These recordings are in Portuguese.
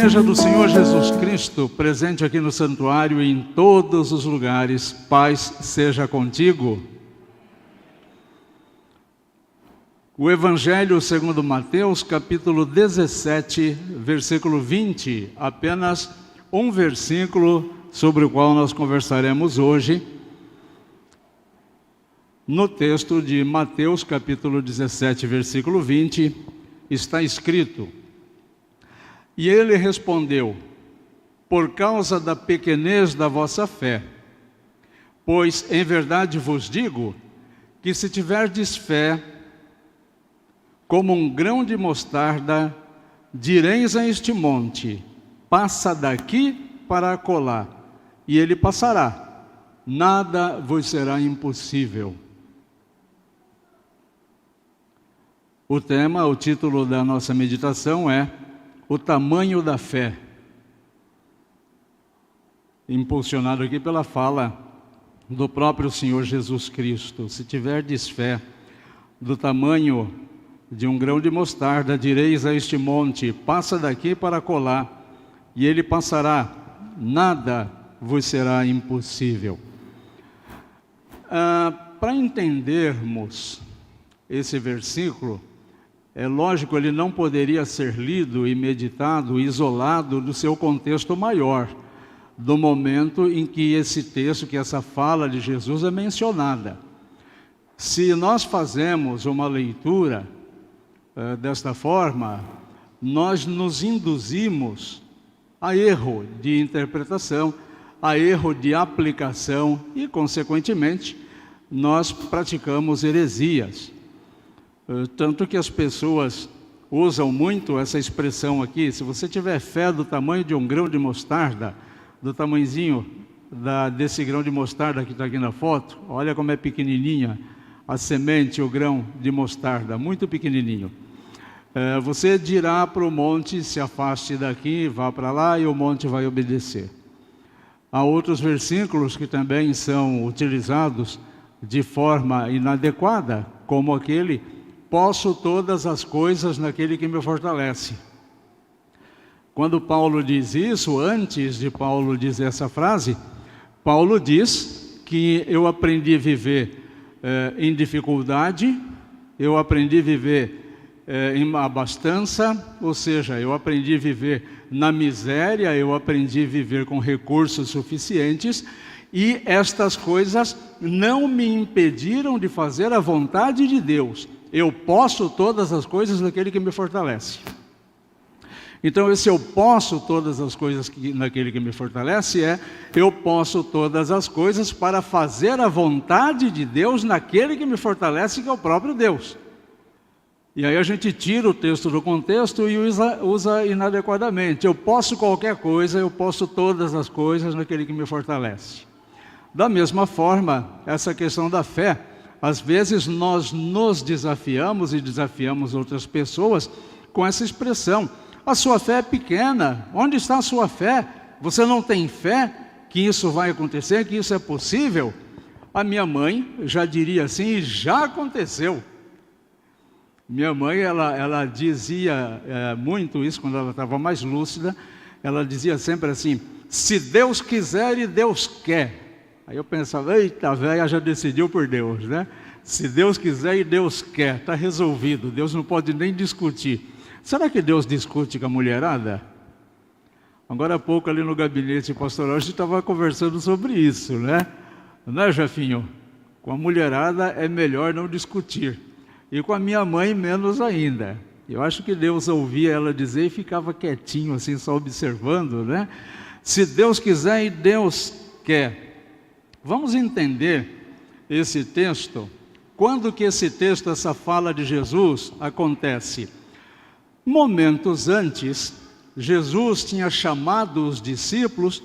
Igreja do Senhor Jesus Cristo, presente aqui no santuário e em todos os lugares, paz seja contigo. O Evangelho segundo Mateus, capítulo 17, versículo 20, apenas um versículo sobre o qual nós conversaremos hoje. No texto de Mateus, capítulo 17, versículo 20, está escrito: E ele respondeu: Por causa da pequenez da vossa fé. Pois em verdade vos digo, que se tiverdes fé, como um grão de mostarda, direis a este monte: passa daqui para acolá, e ele passará. Nada vos será impossível. O título da nossa meditação é O Tamanho da Fé, impulsionado aqui pela fala do próprio Senhor Jesus Cristo. Se tiverdes fé do tamanho de um grão de mostarda, direis a este monte: passa daqui para acolá, e ele passará. Nada vos será impossível. Para entendermos esse versículo, é lógico, ele não poderia ser lido e meditado isolado do seu contexto maior, do momento em que esse texto, que essa fala de Jesus é mencionada. Se nós fazemos uma leitura desta forma, nós nos induzimos a erro de interpretação, a erro de aplicação e, consequentemente, nós praticamos heresias. Tanto que as pessoas usam muito essa expressão aqui: se você tiver fé do tamanho de um grão de mostarda, do tamanhozinho desse grão de mostarda que está aqui na foto, olha como é pequenininha a semente, o grão de mostarda, muito pequenininho. Você dirá para o monte: se afaste daqui, vá para lá, e o monte vai obedecer. Há outros versículos que também são utilizados de forma inadequada, como aquele: posso todas as coisas naquele que me fortalece. Quando Paulo diz isso, antes de Paulo dizer essa frase, Paulo diz que eu aprendi a viver em dificuldade, eu aprendi a viver em abastança, ou seja, eu aprendi a viver na miséria, eu aprendi a viver com recursos suficientes, e estas coisas não me impediram de fazer a vontade de Deus. Eu posso todas as coisas naquele que me fortalece. Então, esse eu posso todas as coisas naquele que me fortalece eu posso todas as coisas para fazer a vontade de Deus naquele que me fortalece, que é o próprio Deus. E aí a gente tira o texto do contexto e usa inadequadamente. Eu posso qualquer coisa, eu posso todas as coisas naquele que me fortalece. Da mesma forma, essa questão da fé, às vezes nós nos desafiamos e desafiamos outras pessoas com essa expressão: a sua fé é pequena. Onde está a sua fé? Você não tem fé que isso vai acontecer, que isso é possível? A minha mãe já diria assim, e já aconteceu. Minha mãe, ela dizia muito isso quando ela estava mais lúcida. Ela dizia sempre assim: se Deus quiser e Deus quer. Aí eu pensava: eita, a velha já decidiu por Deus, né? Se Deus quiser e Deus quer, está resolvido, Deus não pode nem discutir. Será que Deus discute com a mulherada? Agora há pouco ali no gabinete pastoral a gente estava conversando sobre isso, né? Não é, Jefinho? Com a mulherada é melhor não discutir. E com a minha mãe menos ainda. Eu acho que Deus ouvia ela dizer e ficava quietinho assim, só observando, né? Se Deus quiser e Deus quer. Vamos entender esse texto. Quando que esse texto, essa fala de Jesus acontece? Momentos antes, Jesus tinha chamado os discípulos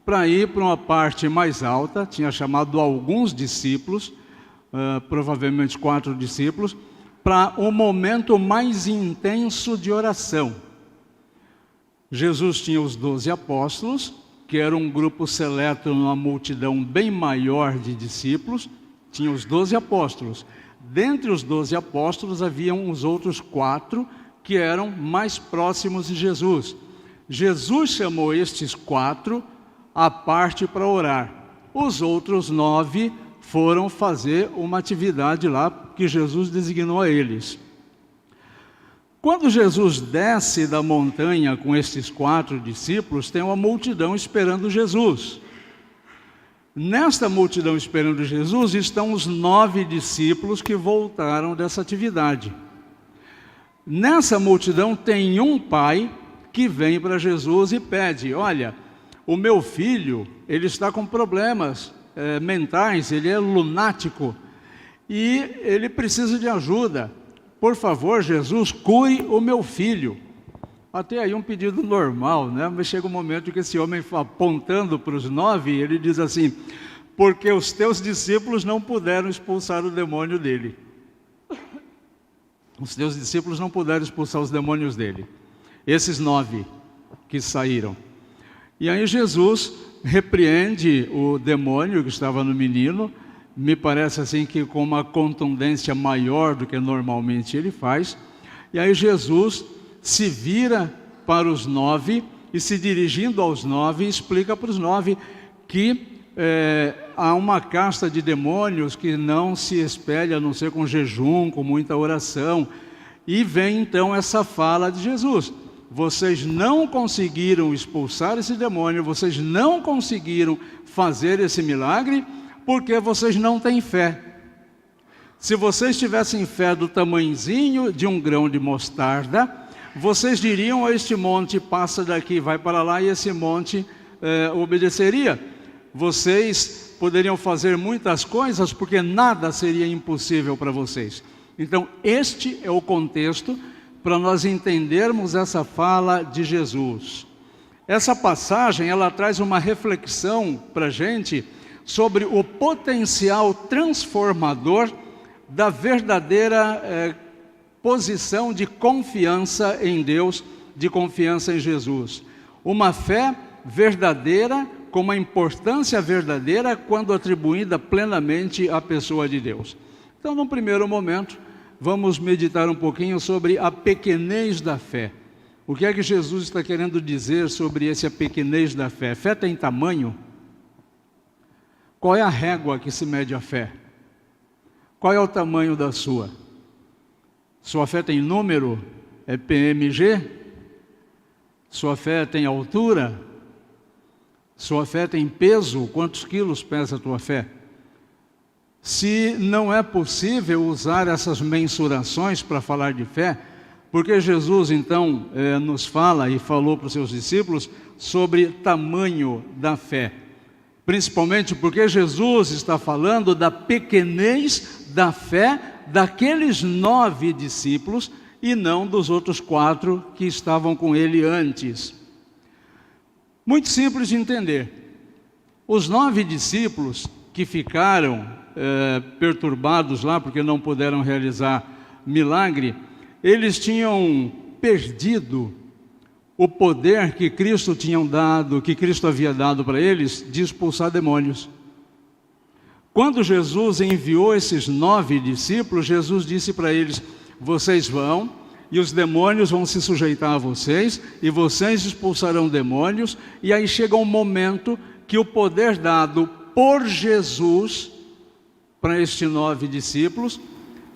para ir para uma parte mais alta, tinha chamado alguns discípulos, provavelmente 4 discípulos, para um momento mais intenso de oração. Jesus tinha os 12 apóstolos, que era um grupo seleto numa multidão bem maior de discípulos. Tinha os 12 apóstolos. Dentre os 12 apóstolos haviam os outros 4 que eram mais próximos de Jesus. Jesus chamou estes 4 à parte para orar. Os outros 9 foram fazer uma atividade lá que Jesus designou a eles. Quando Jesus desce da montanha com estes 4 discípulos, tem uma multidão esperando Jesus. Nesta multidão esperando Jesus estão os 9 discípulos que voltaram dessa atividade. Nessa multidão tem um pai que vem para Jesus e pede: olha, o meu filho, ele está com problemas mentais, ele é lunático e ele precisa de ajuda. Por favor, Jesus, cure o meu filho. Até aí um pedido normal, né? Mas chega um momento que esse homem, apontando para os 9, ele diz assim: porque os teus discípulos não puderam expulsar o demônio dele. Os teus discípulos não puderam expulsar os demônios dele. Esses 9 que saíram. E aí Jesus repreende o demônio que estava no menino, me parece assim que com uma contundência maior do que normalmente ele faz. E aí Jesus se vira para os 9 e, se dirigindo aos 9, explica para os 9 que há uma casta de demônios que não se espelha a não ser com jejum, com muita oração. E vem então essa fala de Jesus: vocês não conseguiram expulsar esse demônio, vocês não conseguiram fazer esse milagre, porque vocês não têm fé. Se vocês tivessem fé do tamanhozinho de um grão de mostarda, vocês diriam a este monte: passa daqui, vai para lá, e esse monte obedeceria. Vocês poderiam fazer muitas coisas, porque nada seria impossível para vocês. Então, este é o contexto para nós entendermos essa fala de Jesus. Essa passagem, ela traz uma reflexão para a gente sobre o potencial transformador da verdadeira posição de confiança em Deus, de confiança em Jesus. Uma fé verdadeira, com uma importância verdadeira, quando atribuída plenamente à pessoa de Deus. Então, num primeiro momento, vamos meditar um pouquinho sobre a pequenez da fé. O que é que Jesus está querendo dizer sobre essa pequenez da fé? Fé tem tamanho? Qual é a régua que se mede a fé? Qual é o tamanho da sua? Sua fé tem número? É PMG? Sua fé tem altura? Sua fé tem peso? Quantos quilos pesa a tua fé? Se não é possível usar essas mensurações para falar de fé, porque Jesus então nos fala e falou para os seus discípulos sobre tamanho da fé. Principalmente porque Jesus está falando da pequenez da fé daqueles 9 discípulos e não dos outros 4 que estavam com ele antes. Muito simples de entender. Os 9 discípulos que ficaram perturbados lá porque não puderam realizar milagre, eles tinham perdido o poder que Cristo tinha dado, que Cristo havia dado para eles, de expulsar demônios. Quando Jesus enviou esses 9 discípulos, Jesus disse para eles: vocês vão e os demônios vão se sujeitar a vocês e vocês expulsarão demônios. E aí chega um momento que o poder dado por Jesus para estes 9 discípulos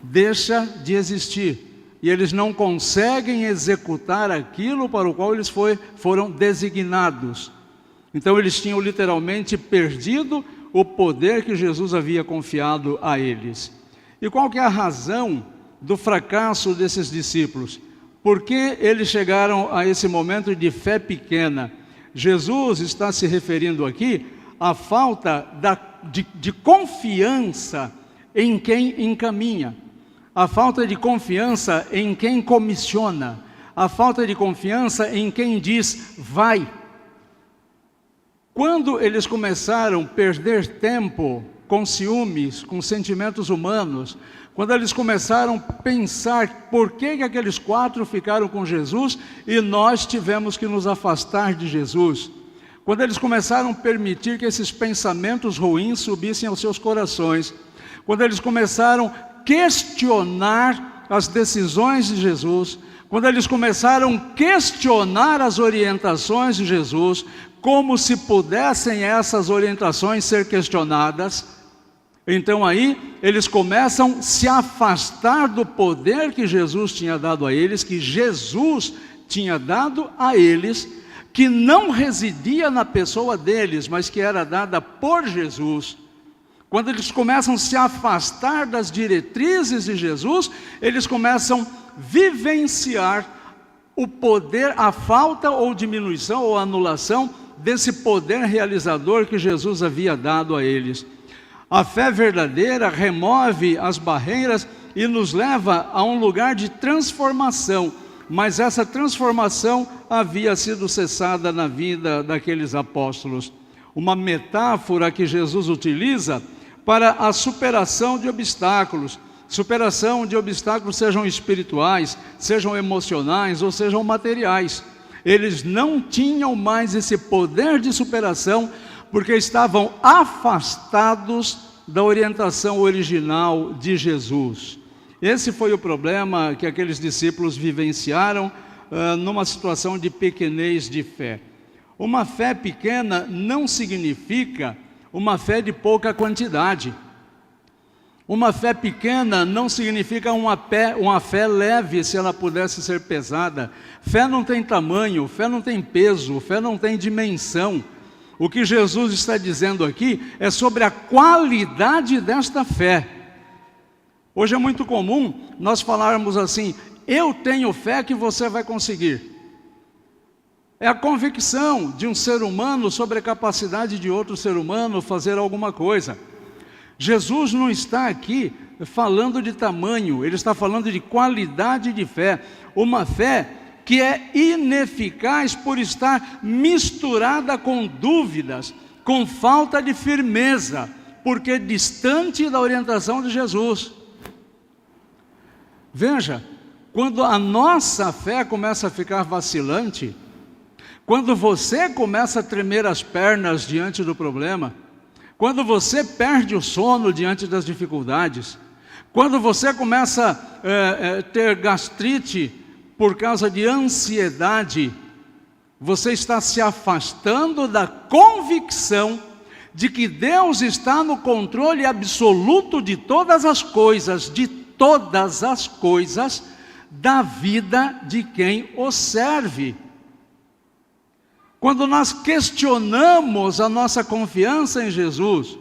deixa de existir. E eles não conseguem executar aquilo para o qual eles foram designados. Então eles tinham literalmente perdido o poder que Jesus havia confiado a eles. E qual que é a razão do fracasso desses discípulos? Por que eles chegaram a esse momento de fé pequena? Jesus está se referindo aqui à falta de confiança em quem encaminha, a falta de confiança em quem comissiona, a falta de confiança em quem diz vai. Quando eles começaram a perder tempo com ciúmes, com sentimentos humanos, quando eles começaram a pensar por que aqueles 4 ficaram com Jesus e nós tivemos que nos afastar de Jesus, quando eles começaram a permitir que esses pensamentos ruins subissem aos seus corações, quando eles começaram a questionar as decisões de Jesus, quando eles começaram a questionar as orientações de Jesus, como se pudessem essas orientações ser questionadas, então aí eles começam a se afastar do poder que Jesus tinha dado a eles, que Jesus tinha dado a eles, que não residia na pessoa deles, mas que era dada por Jesus. Quando eles começam a se afastar das diretrizes de Jesus, eles começam a vivenciar o poder, a falta ou diminuição ou anulação desse poder realizador que Jesus havia dado a eles. A fé verdadeira remove as barreiras e nos leva a um lugar de transformação, mas essa transformação havia sido cessada na vida daqueles apóstolos. Uma metáfora que Jesus utiliza para a superação de obstáculos, sejam espirituais, sejam emocionais ou sejam materiais. Eles não tinham mais esse poder de superação, porque estavam afastados da orientação original de Jesus. Esse foi o problema que aqueles discípulos vivenciaram numa situação de pequenez de fé. Uma fé pequena não significa uma fé de pouca quantidade. Uma fé pequena não significa uma fé leve, se ela pudesse ser pesada. Fé não tem tamanho, fé não tem peso, fé não tem dimensão. O que Jesus está dizendo aqui é sobre a qualidade desta fé. Hoje é muito comum nós falarmos assim: eu tenho fé que você vai conseguir. É a convicção de um ser humano sobre a capacidade de outro ser humano fazer alguma coisa. Jesus não está aqui falando de tamanho, ele está falando de qualidade de fé. Uma fé que é ineficaz por estar misturada com dúvidas, com falta de firmeza, porque é distante da orientação de Jesus. Veja, quando a nossa fé começa a ficar vacilante, quando você começa a tremer as pernas diante do problema, quando você perde o sono diante das dificuldades, quando você começa a ter gastrite por causa de ansiedade, você está se afastando da convicção de que Deus está no controle absoluto de todas as coisas, da vida de quem o serve. Quando nós questionamos a nossa confiança em Jesus,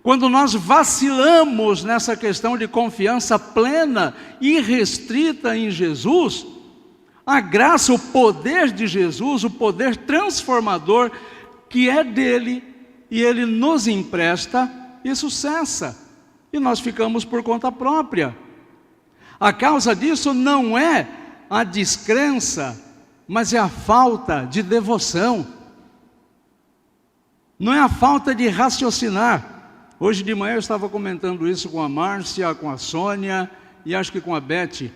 quando nós vacilamos nessa questão de confiança plena e restrita em Jesus, a graça, o poder de Jesus, o poder transformador que é dele e ele nos empresta, isso cessa e nós ficamos por conta própria. A causa disso não é a descrença, mas é a falta de devoção. Não é a falta de raciocinar. Hoje de manhã eu estava comentando isso com a Márcia, com a Sônia e acho que com a Beth.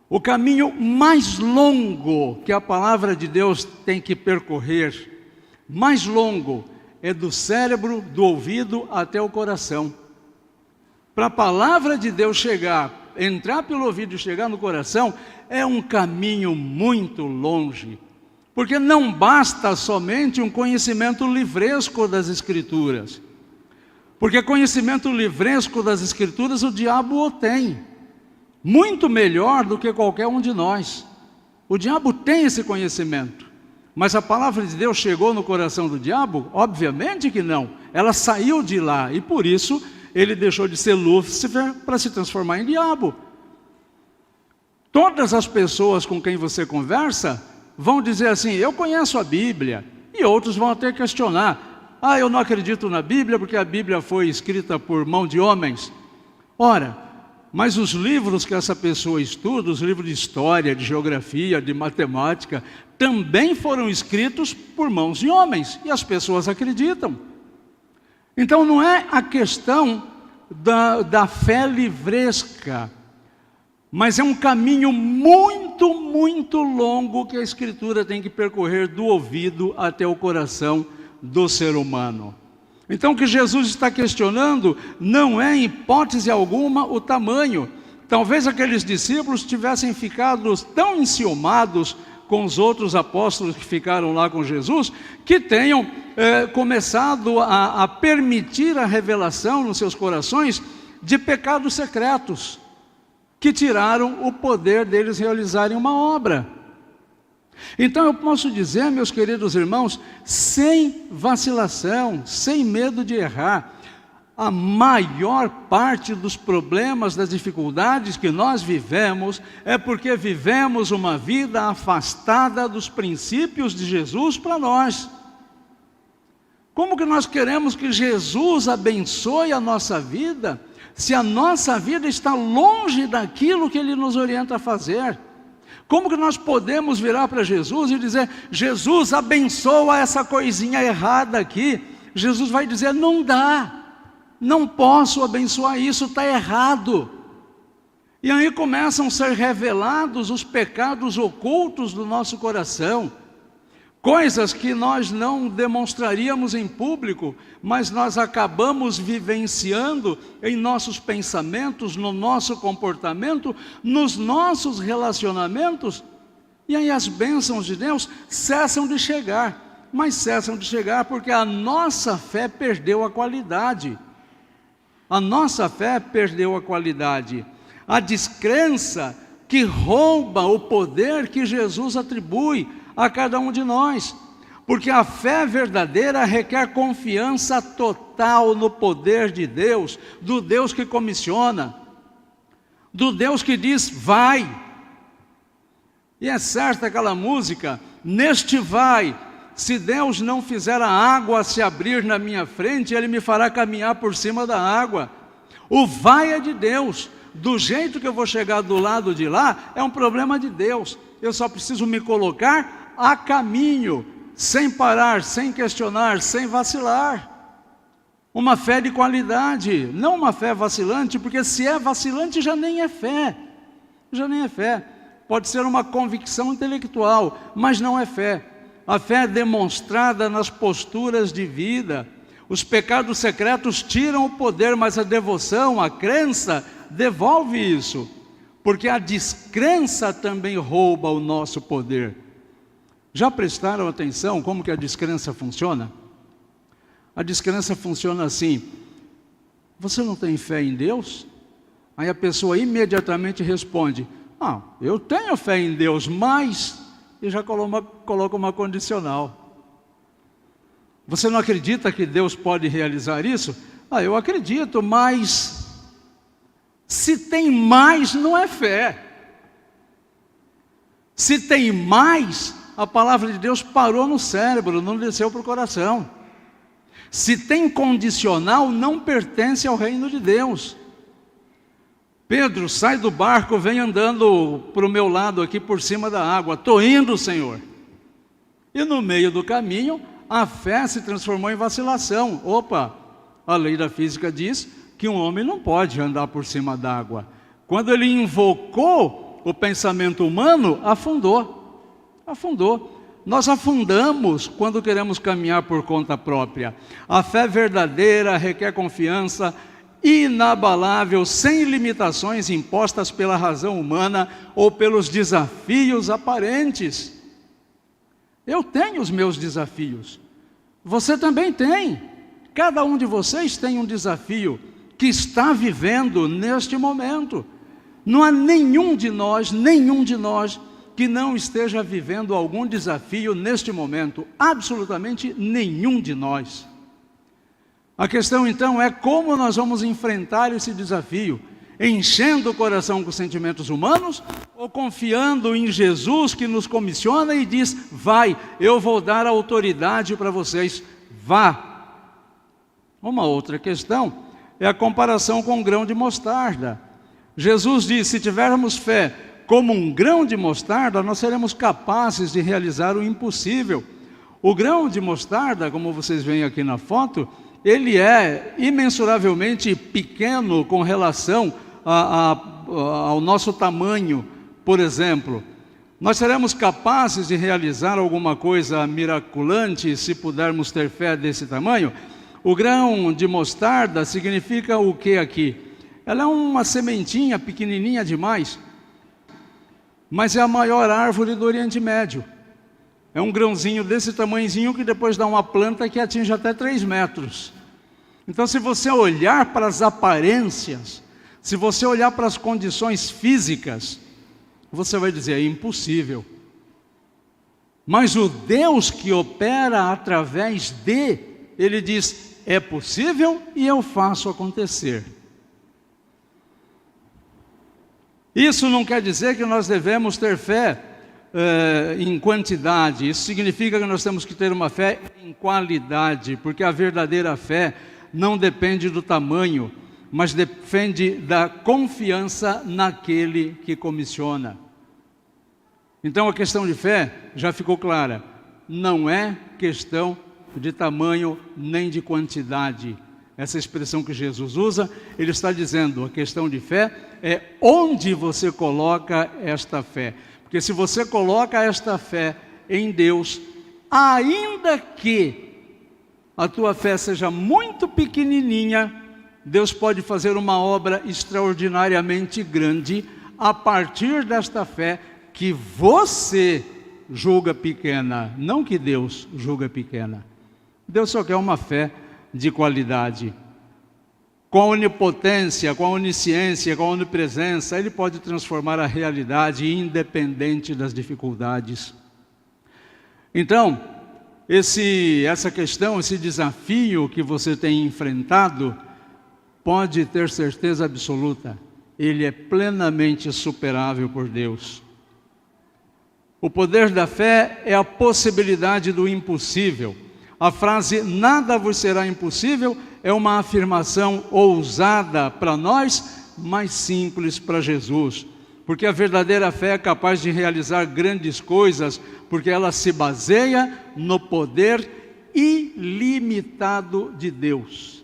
O caminho mais longo que a palavra de Deus tem que percorrer, mais longo, é do cérebro, do ouvido até o coração. Para a palavra de Deus entrar pelo ouvido e chegar no coração, é um caminho muito longe. Porque não basta somente um conhecimento livresco das Escrituras. Porque conhecimento livresco das Escrituras o diabo o tem. Muito melhor do que qualquer um de nós. O diabo tem esse conhecimento. Mas a palavra de Deus chegou no coração do diabo? Obviamente que não. Ela saiu de lá e por isso ele deixou de ser Lúcifer para se transformar em diabo. Todas as pessoas com quem você conversa vão dizer assim: eu conheço a Bíblia. E outros vão até questionar: eu não acredito na Bíblia porque a Bíblia foi escrita por mão de homens. Ora, mas os livros que essa pessoa estuda, os livros de história, de geografia, de matemática, também foram escritos por mãos de homens, e as pessoas acreditam. Então não é a questão da fé livresca, mas é um caminho muito, muito longo que a Escritura tem que percorrer do ouvido até o coração do ser humano. Então o que Jesus está questionando não é em hipótese alguma o tamanho. Talvez aqueles discípulos tivessem ficado tão enciumados com os outros apóstolos que ficaram lá com Jesus, que tenham começado a permitir a revelação nos seus corações de pecados secretos, que tiraram o poder deles realizarem uma obra. Então eu posso dizer, meus queridos irmãos, sem vacilação, sem medo de errar, a maior parte dos problemas, das dificuldades que nós vivemos, é porque vivemos uma vida afastada dos princípios de Jesus para nós. Como que nós queremos que Jesus abençoe a nossa vida, se a nossa vida está longe daquilo que Ele nos orienta a fazer? Como que nós podemos virar para Jesus e dizer: Jesus, abençoa essa coisinha errada aqui? Jesus vai dizer: não dá. Não posso abençoar isso, está errado. E aí começam a ser revelados os pecados ocultos do nosso coração, coisas que nós não demonstraríamos em público, mas nós acabamos vivenciando em nossos pensamentos, no nosso comportamento, nos nossos relacionamentos, e aí as bênçãos de Deus cessam de chegar, mas cessam de chegar porque a nossa fé perdeu a qualidade. A nossa fé perdeu a qualidade. A descrença que rouba o poder que Jesus atribui a cada um de nós. Porque a fé verdadeira requer confiança total no poder de Deus, do Deus que comissiona, do Deus que diz: vai. E é certa aquela música: neste vai, se Deus não fizer a água se abrir na minha frente, Ele me fará caminhar por cima da água. O vai é de Deus. Do jeito que eu vou chegar do lado de lá, é um problema de Deus. Eu só preciso me colocar a caminho, sem parar, sem questionar, sem vacilar. Uma fé de qualidade, não uma fé vacilante, porque se é vacilante já nem é fé. Já nem é fé. Pode ser uma convicção intelectual, mas não é fé. A fé é demonstrada nas posturas de vida. Os pecados secretos tiram o poder, mas a devoção, a crença, devolve isso. Porque a descrença também rouba o nosso poder. Já prestaram atenção como que a descrença funciona? A descrença funciona assim: você não tem fé em Deus? Aí a pessoa imediatamente responde: eu tenho fé em Deus, mas... e já coloca uma condicional. Você não acredita que Deus pode realizar isso? Eu acredito, mas... se tem mais, não é fé. Se tem mais, a palavra de Deus parou no cérebro, não desceu para o coração. Se tem condicional, não pertence ao reino de Deus. Pedro, sai do barco, vem andando para o meu lado aqui por cima da água. Estou indo, Senhor. E no meio do caminho, a fé se transformou em vacilação. Opa, a lei da física diz que um homem não pode andar por cima d'água. Quando ele invocou o pensamento humano, afundou. Afundou. Nós afundamos quando queremos caminhar por conta própria. A fé verdadeira requer confiança inabalável, sem limitações impostas pela razão humana ou pelos desafios aparentes. Eu tenho os meus desafios. Você também tem. Cada um de vocês tem um desafio que está vivendo neste momento. Não há nenhum de nós que não esteja vivendo algum desafio neste momento. Absolutamente nenhum de nós. A questão então é como nós vamos enfrentar esse desafio, enchendo o coração com sentimentos humanos ou confiando em Jesus que nos comissiona e diz: vai, eu vou dar autoridade para vocês, vá. Uma outra questão é a comparação com o grão de mostarda. Jesus diz: se tivermos fé como um grão de mostarda, nós seremos capazes de realizar o impossível. O grão de mostarda, como vocês veem aqui na foto, ele é imensuravelmente pequeno com relação ao nosso tamanho. Por exemplo, nós seremos capazes de realizar alguma coisa miraculante se pudermos ter fé desse tamanho? O grão de mostarda significa o que aqui? Ela é uma sementinha pequenininha demais, mas é a maior árvore do Oriente Médio. É um grãozinho desse tamanhozinho que depois dá uma planta que atinge até 3 metros. Então, se você olhar para as aparências, se você olhar para as condições físicas, você vai dizer, é impossível. Mas o Deus que opera através Ele diz, é possível e eu faço acontecer. Isso não quer dizer que nós devemos ter fé em quantidade. Isso significa que nós temos que ter uma fé em qualidade, porque a verdadeira fé não depende do tamanho, mas depende da confiança naquele que comissiona. Então a questão de fé já ficou clara, não é questão de tamanho nem de quantidade. Essa expressão que Jesus usa, Ele está dizendo, a questão de fé é onde você coloca esta fé. Porque se você coloca esta fé em Deus, ainda que a tua fé seja muito pequenininha, Deus pode fazer uma obra extraordinariamente grande a partir desta fé que você julga pequena, não que Deus julga pequena. Deus só quer uma fé de qualidade. Com a onipotência, com a onisciência, com a onipresença, Ele pode transformar a realidade independente das dificuldades. Então, essa questão, esse desafio que você tem enfrentado, pode ter certeza absoluta, ele é plenamente superável por Deus. O poder da fé é a possibilidade do impossível. A frase, nada vos será impossível, é uma afirmação ousada para nós, mas simples para Jesus. Porque a verdadeira fé é capaz de realizar grandes coisas, porque ela se baseia no poder ilimitado de Deus.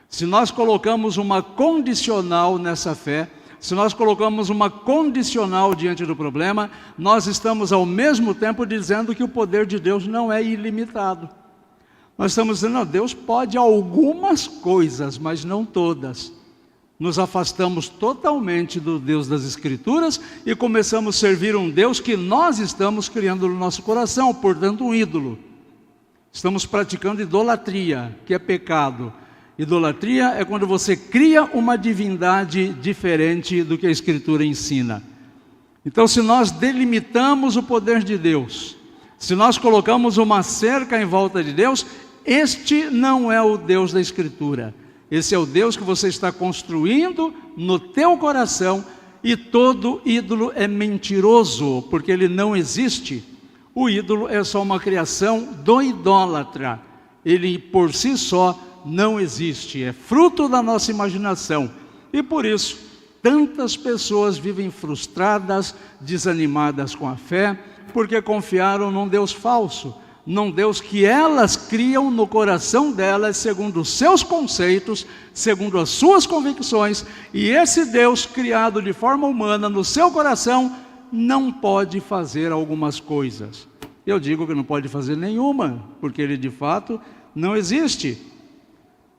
Se nós colocamos uma condicional nessa fé, se nós colocamos uma condicional diante do problema, nós estamos ao mesmo tempo dizendo que o poder de Deus não é ilimitado. Nós estamos dizendo, não, Deus pode algumas coisas, mas não todas. Nos afastamos totalmente do Deus das Escrituras e começamos a servir um Deus que nós estamos criando no nosso coração, portanto um ídolo. Estamos praticando idolatria, que é pecado. Idolatria é quando você cria uma divindade diferente do que a Escritura ensina. Então, se nós delimitamos o poder de Deus, se nós colocamos uma cerca em volta de Deus, este não é o Deus da Escritura. Esse é o Deus que você está construindo no teu coração, e todo ídolo é mentiroso, porque ele não existe. O ídolo é só uma criação do idólatra. Ele por si só não existe, é fruto da nossa imaginação. E por isso, tantas pessoas vivem frustradas, desanimadas com a fé, porque confiaram num Deus falso, num Deus que elas criam no coração delas, segundo os seus conceitos, segundo as suas convicções, e esse Deus criado de forma humana no seu coração, não pode fazer algumas coisas. Eu digo que não pode fazer nenhuma, porque ele de fato não existe.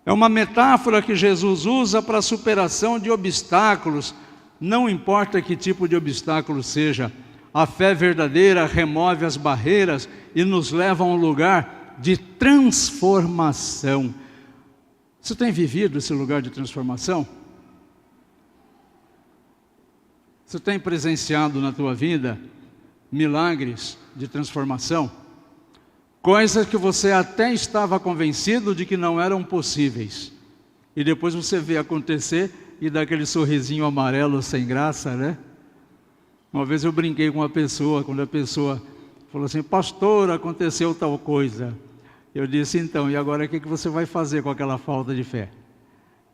É uma metáfora que Jesus usa para a superação de obstáculos, não importa que tipo de obstáculo seja. A fé verdadeira remove as barreiras e nos leva a um lugar de transformação. Você tem vivido esse lugar de transformação? Você tem presenciado na tua vida milagres de transformação? Coisas que você até estava convencido de que não eram possíveis. E depois você vê acontecer e dá aquele sorrisinho amarelo sem graça, né? Uma vez eu brinquei com uma pessoa, quando a pessoa falou assim, pastor, aconteceu tal coisa. Eu disse, então, e agora o que você vai fazer com aquela falta de fé?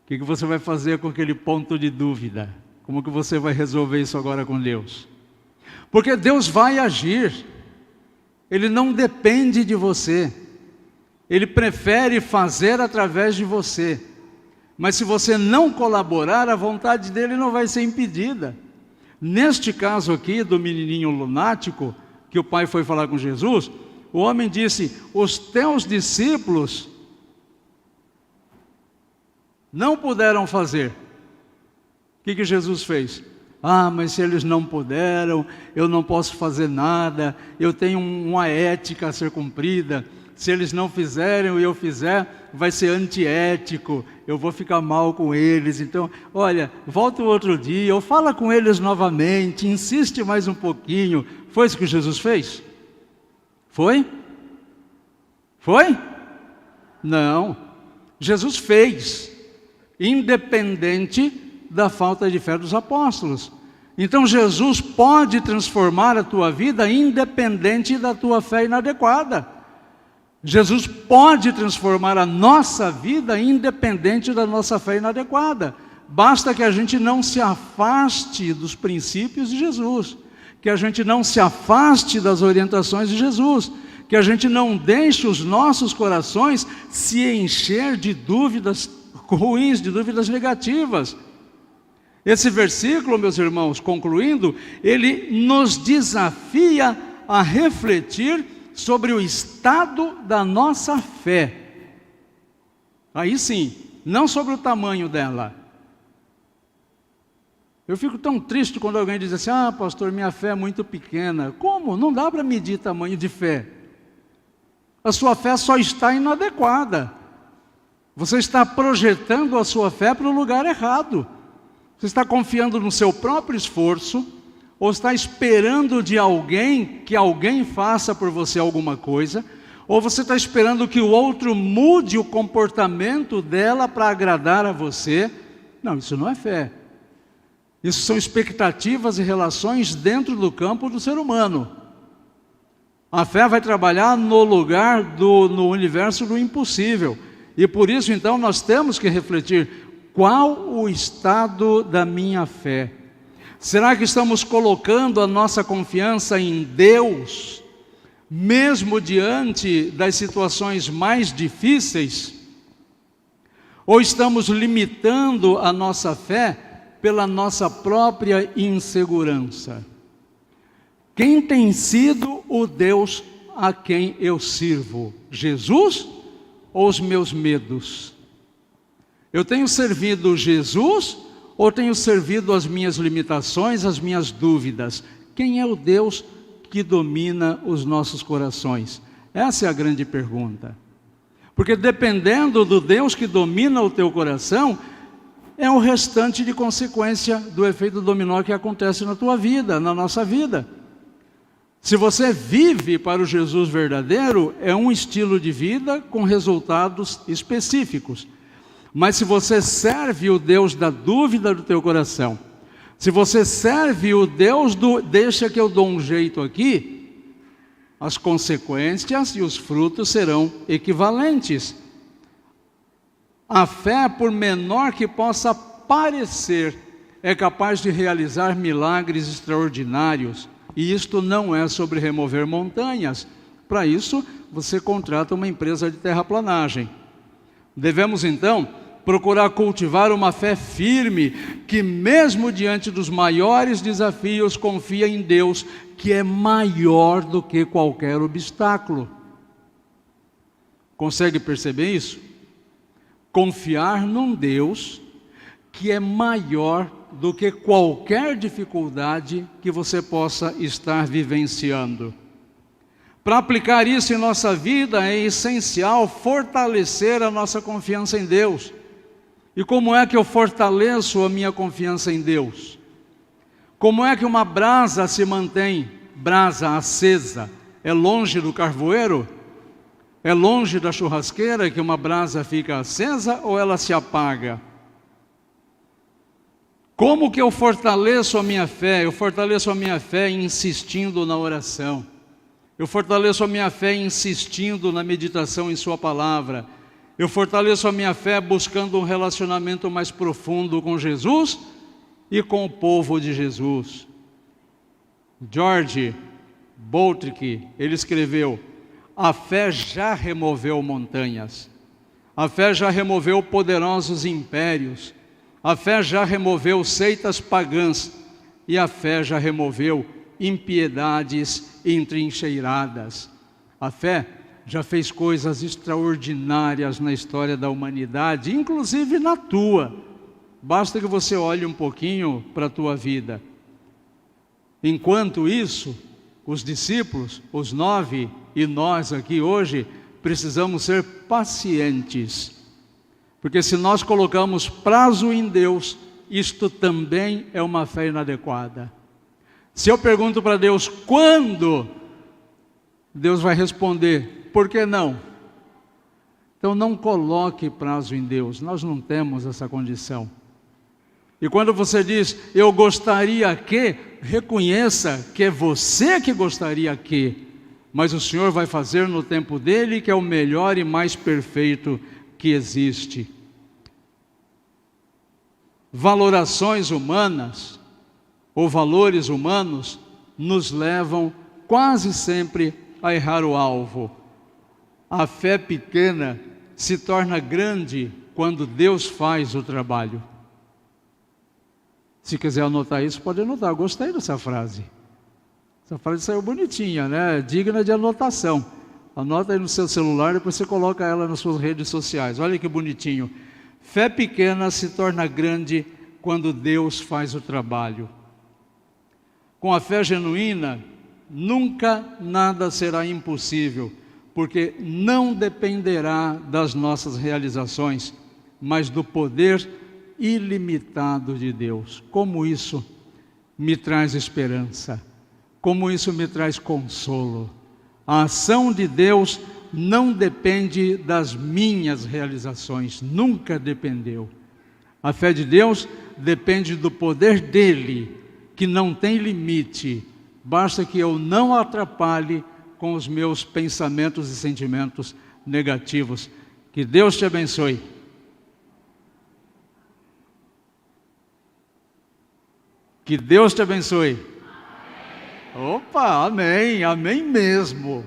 O que você vai fazer com aquele ponto de dúvida? Como que você vai resolver isso agora com Deus? Porque Deus vai agir. Ele não depende de você. Ele prefere fazer através de você. Mas se você não colaborar, a vontade dele não vai ser impedida. Neste caso aqui, do menininho lunático, que o pai foi falar com Jesus, o homem disse, os teus discípulos não puderam fazer, que Jesus fez? Ah, mas se eles não puderam, eu não posso fazer nada, eu tenho uma ética a ser cumprida, se eles não fizerem e eu fizer, vai ser antiético, eu vou ficar mal com eles. Então, olha, volta outro dia, ou fala com eles novamente, insiste mais um pouquinho. Foi isso que Jesus fez? Foi? Foi? Não. Jesus fez, independente da falta de fé dos apóstolos. Então Jesus pode transformar a tua vida independente da tua fé inadequada. Jesus pode transformar a nossa vida independente da nossa fé inadequada. Basta que a gente não se afaste dos princípios de Jesus, que a gente não se afaste das orientações de Jesus, que a gente não deixe os nossos corações se encher de dúvidas ruins, de dúvidas negativas. Esse versículo, meus irmãos, concluindo, ele nos desafia a refletir sobre o estado da nossa fé. Aí sim, não sobre o tamanho dela. Eu fico tão triste quando alguém diz assim: ah, pastor, minha fé é muito pequena. Como? Não dá para medir tamanho de fé. A sua fé só está inadequada. Você está projetando a sua fé para o lugar errado. Você está confiando no seu próprio esforço, ou está esperando de alguém que alguém faça por você alguma coisa, ou você está esperando que o outro mude o comportamento dela para agradar a você. Não, isso não é fé. Isso são expectativas e relações dentro do campo do ser humano. A fé vai trabalhar no lugar no universo do impossível. E por isso, então, nós temos que refletir: qual o estado da minha fé? Será que estamos colocando a nossa confiança em Deus, mesmo diante das situações mais difíceis? Ou estamos limitando a nossa fé pela nossa própria insegurança? Quem tem sido o Deus a quem eu sirvo? Jesus ou os meus medos? Eu tenho servido Jesus ou tenho servido as minhas limitações, as minhas dúvidas? Quem é o Deus que domina os nossos corações? Essa é a grande pergunta. Porque dependendo do Deus que domina o teu coração, é o restante de consequência do efeito dominó que acontece na tua vida, na nossa vida. Se você vive para o Jesus verdadeiro, é um estilo de vida com resultados específicos. Mas se você serve o Deus da dúvida do teu coração, se você serve o Deus do deixa que eu dou um jeito aqui, as consequências e os frutos serão equivalentes. A fé, por menor que possa parecer, é capaz de realizar milagres extraordinários. E isto não é sobre remover montanhas. Para isso, você contrata uma empresa de terraplanagem. Devemos, então, procurar cultivar uma fé firme, que mesmo diante dos maiores desafios, confia em Deus, que é maior do que qualquer obstáculo. Consegue perceber isso? Confiar num Deus que é maior do que qualquer dificuldade que você possa estar vivenciando. Para aplicar isso em nossa vida, é essencial fortalecer a nossa confiança em Deus. E como é que eu fortaleço a minha confiança em Deus? Como é que uma brasa se mantém brasa acesa? É longe do carvoeiro? É longe da churrasqueira que uma brasa fica acesa ou ela se apaga? Como que eu fortaleço a minha fé? Eu fortaleço a minha fé insistindo na oração. Eu fortaleço a minha fé insistindo na meditação em Sua palavra. Eu fortaleço a minha fé buscando um relacionamento mais profundo com Jesus e com o povo de Jesus. George Boutrick, ele escreveu: a fé já removeu montanhas. A fé já removeu poderosos impérios. A fé já removeu seitas pagãs. E a fé já removeu impiedades entrincheiradas. A fé já fez coisas extraordinárias na história da humanidade, inclusive na tua. Basta que você olhe um pouquinho para a tua vida. Enquanto isso, os discípulos, os 9 e nós aqui hoje, precisamos ser pacientes. Porque se nós colocamos prazo em Deus, isto também é uma fé inadequada. Se eu pergunto para Deus quando, Deus vai responder, por que não? Então não coloque prazo em Deus, nós não temos essa condição. E quando você diz, eu gostaria que, reconheça que é você que gostaria que, mas o Senhor vai fazer no tempo dele, que é o melhor e mais perfeito que existe. Valorações humanas, ou valores humanos, nos levam quase sempre a errar o alvo. A fé pequena se torna grande quando Deus faz o trabalho. Se quiser anotar isso, pode anotar. Eu gostei dessa frase. Essa frase saiu bonitinha, né? Digna de anotação. Anota aí no seu celular, depois você coloca ela nas suas redes sociais. Olha que bonitinho. Fé pequena se torna grande quando Deus faz o trabalho. Com a fé genuína, nunca nada será impossível, porque não dependerá das nossas realizações, mas do poder ilimitado de Deus. Como isso me traz esperança, como isso me traz consolo. A ação de Deus não depende das minhas realizações, nunca dependeu. A fé de Deus depende do poder dele, que não tem limite, basta que eu não atrapalhe com os meus pensamentos e sentimentos negativos. Que Deus te abençoe. Que Deus te abençoe. Amém. Opa, amém, amém mesmo.